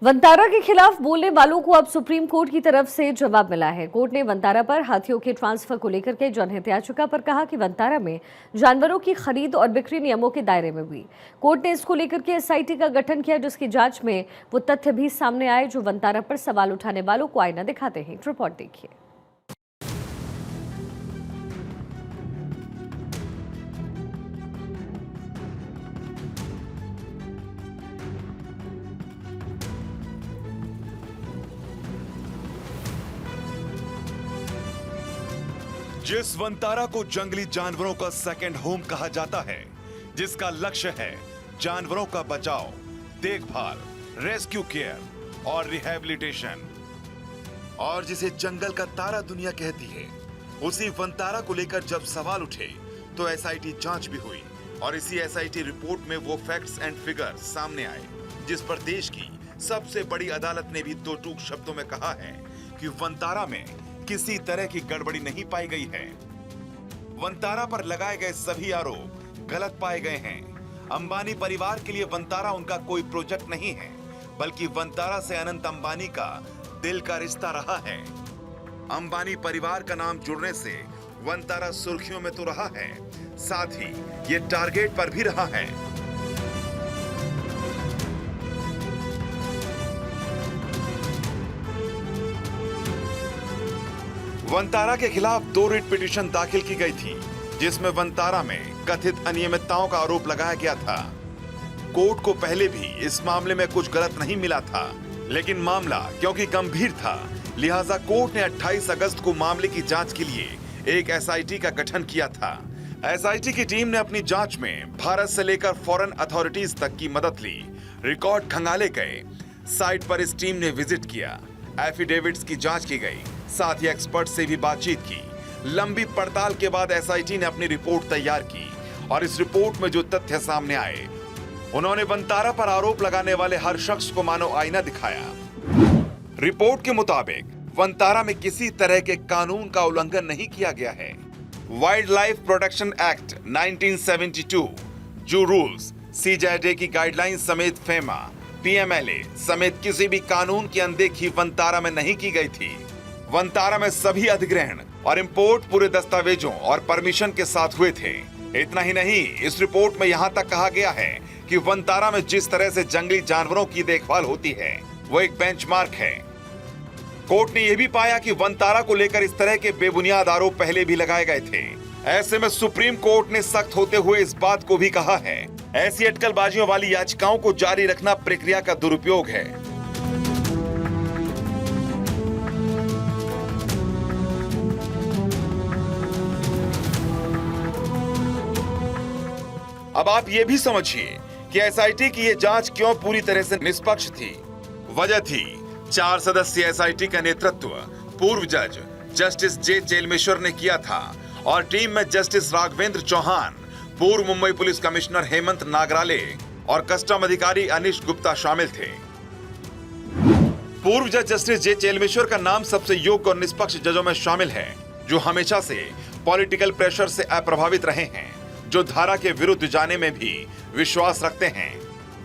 वंतारा के खिलाफ बोलने वालों को अब सुप्रीम कोर्ट की तरफ से जवाब मिला है। कोर्ट ने वंतारा पर हाथियों के ट्रांसफर को लेकर के जनहित याचिका पर कहा कि वंतारा में जानवरों की खरीद और बिक्री नियमों के दायरे में हुई। कोर्ट ने इसको लेकर के एसआईटी का गठन किया, जिसकी जांच में वो तथ्य भी सामने आए जो वंतारा पर सवाल उठाने वालों को आईना दिखाते हैं। रिपोर्ट देखिए। जिस वंतारा को जंगली जानवरों का सेकंड होम कहा जाता है, जिसका लक्ष्य है जानवरों का बचाव, देखभाल, रेस्क्यू केयर और रिहैबिलिटेशन, और जिसे जंगल का तारा दुनिया कहती है, उसी वंतारा को लेकर जब सवाल उठे तो एसआईटी जांच भी हुई और इसी एसआईटी रिपोर्ट में वो फैक्ट्स एंड फिगर्स सामने आए जिस पर देश की सबसे बड़ी अदालत ने भी दो टूक शब्दों में कहा है कि वंतारा में किसी तरह की गड़बड़ी नहीं पाई गई है। वंतारा पर लगाए गए सभी आरोप गलत पाए गए हैं। अंबानी परिवार के लिए वंतारा उनका कोई प्रोजेक्ट नहीं है, बल्कि वंतारा से अनंत अंबानी का दिल का रिश्ता रहा है। अंबानी परिवार का नाम जुड़ने से वंतारा सुर्खियों में तो रहा है, साथ ही ये टारगेट पर भी रहा है। वंतारा के खिलाफ 2 रिट पिटीशन दाखिल की गई थी, जिसमें वंतारा में कथित अनियमितताओं का आरोप लगाया गया था। कोर्ट को पहले भी इस मामले में कुछ गलत नहीं मिला था, लेकिन मामला क्योंकि गंभीर था, लिहाजा कोर्ट ने 28 अगस्त को मामले की जांच के लिए एक एसआईटी का गठन किया था। एसआईटी की टीम ने अपनी जांच में भारत से लेकर फॉरेन अथॉरिटीज तक की मदद ली। रिकॉर्ड खंगाले गए, साइट पर इस टीम ने विजिट किया, एफिडेविट्स की जांच की गई, साथ ही एक्सपर्ट से भी बातचीत की। लंबी पड़ताल के बाद एसआईटी ने अपनी रिपोर्ट तैयार की और इस रिपोर्ट में जो तथ्य सामने आए, उन्होंने वंतारा पर आरोप लगाने वाले हर शख्स को मानो आईना दिखाया। रिपोर्ट के मुताबिक वंतारा में किसी तरह के कानून का उल्लंघन नहीं किया गया है। वाइल्ड लाइफ प्रोटेक्शन एक्ट 1972, जो रूल्स, सीजेडे की गाइडलाइंस समेत फेमा, पीएमएलए समेत किसी भी कानून की अनदेखी वंतारा में नहीं की गई थी। वंतारा में सभी अधिग्रहण और इंपोर्ट पूरे दस्तावेजों और परमिशन के साथ हुए थे। इतना ही नहीं, इस रिपोर्ट में यहाँ तक कहा गया है कि वंतारा में जिस तरह से जंगली जानवरों की देखभाल होती है, वो एक बेंचमार्क है। कोर्ट ने यह भी पाया कि वंतारा को लेकर इस तरह के बेबुनियाद आरोप पहले भी लगाए गए थे। ऐसे में सुप्रीम कोर्ट ने सख्त होते हुए इस बात को भी कहा है, ऐसी अटकलबाजियों वाली याचिकाओं को जारी रखना प्रक्रिया का दुरुपयोग है। अब आप ये भी समझिए कि एसआईटी की ये जांच क्यों पूरी तरह से निष्पक्ष थी। वजह थी 4 सदस्यीय एसआईटी का नेतृत्व पूर्व जज जस्टिस जे चेलमेश्वर ने किया था और टीम में जस्टिस राघवेंद्र चौहान, पूर्व मुंबई पुलिस कमिश्नर हेमंत नागराले और कस्टम अधिकारी अनिश गुप्ता शामिल थे। पूर्व जज जस्टिस जे चेलमेश्वर का नाम सबसे योग्य और निष्पक्ष जजों में शामिल है, जो हमेशा से पॉलिटिकल प्रेशर से अप्रभावित रहे हैं, जो धारा के विरुद्ध जाने में भी विश्वास रखते हैं,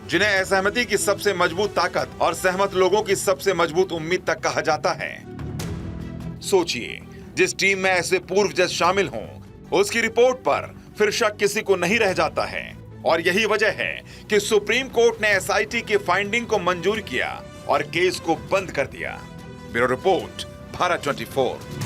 जिन्हें असहमति की सबसे मजबूत ताकत और सहमत लोगों की सबसे मजबूत उम्मीद तक कहा जाता है। सोचिए, जिस टीम में ऐसे पूर्व जज शामिल हों, उसकी रिपोर्ट पर फिर शक किसी को नहीं रह जाता है। और यही वजह है कि सुप्रीम कोर्ट ने एसआईटी के फाइंडिंग को मंजूर किया और केस को बंद कर दिया। Bureau report, Bharat 24।